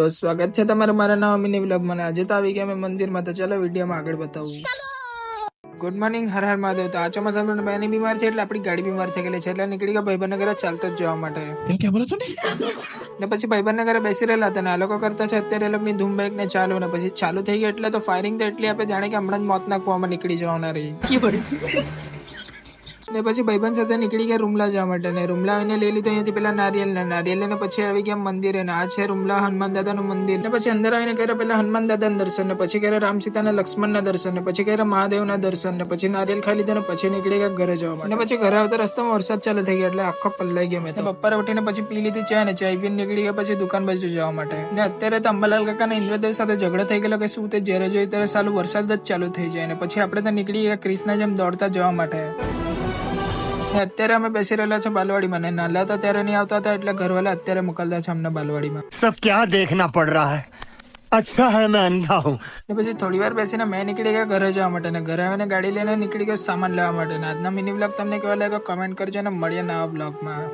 તો સ્વાગત છે તમારું મારા નવા મિની વ્લોગમાં. આજે તો આવી ગયા અમે મંદિરમાં, તો ચાલો વિડીયોમાં આગળ બતાવું. Good morning, Har Har Mahadev. તો આ ચોમાસામાં બહેની બીમાર છે એટલે આપણી ગાડી બીમાર થઈ ગયેલી છે, એટલે નીકળી ગયા ભાઈબંધના ઘરે ચાલતો જ જવા માટે. ને પછી ભાઈબંધના ઘરે બેસી રહેલા હતા ને આ લોકો કરતા છે અત્યારે એ લોકોની ધૂમ બાઈક ને ચાલુ, ને પછી ચાલુ થઈ ગઈ એટલે તો ફાયરિંગ તો એટલી આપે જાણે કે હમણાં જ મોતના કૂવામાં નીકળી જવાના રહી. ને પછી ભાઈબંધ સાથે નીકળી ગયા રૂમલા જવા માટે, ને રૂમલા આવીને લઈ લીધો અહીંયાથી પેલા નારિયેલ ને પછી આવી ગયા મંદિરે, ને આ છે રૂમલા હનુમાન દાદાનું મંદિર. ને પછી અંદર આવીને કર્યા પેલા હનુમાન દાદાના દર્શન, ને પછી કર્યા રામ સીતા ને લક્ષ્મણના દર્શન, ને પછી કર્યા મહાદેવના દર્શન, ને પછી નારિયેલ ખાઈ લીધા, ને પછી નીકળી ગયા ઘરે જવા માટે. પછી ઘરે આવતા રસ્તામાં વરસાદ ચાલુ થઈ ગયો એટલે આખો પલ્લાઈ ગયો. મેં બપોરે ઉઠીને પછી પી લીધી ચા, ને ચાય પીને નીકળી ગયા પછી દુકાન બાજુ જવા માટે. ને અત્યારે તો અંબાલાલ કાકા ને ઇન્દ્રદેવ સાથે ઝઘડો થઈ ગયેલો કે શું તે જ્યારે જોઈએ ત્યારે સાલું વરસાદ જ ચાલુ થઈ જાય, ને પછી આપણે તો નીકળી ગયા ક્રિષ્ના જેમ દોડતા જવા માટે. અત્યારે અમે બેસી રહેલા છે બાલવાડીમાં, ને નાલા હતા ત્યારે નહીં આવતા હતા એટલે ઘરવાળા અત્યારે મોકલતા છે અમને બાલવાડીમાં. सब क्या देखना पड़ रहा है, अच्छा है मैं अंधा हूँ. ને પછી થોડી વાર બેસીને મેં નીકળી ગયા ઘરે જવા માટે, ને ઘરે આવીને ગાડી લઈને નીકળી ગયો સામાન લેવા માટે. આજના મિની બ્લોગ તમને કેવા લાગ્યો કમેન્ટ કરજો, ને મળીએ નવા બ્લોગમાં.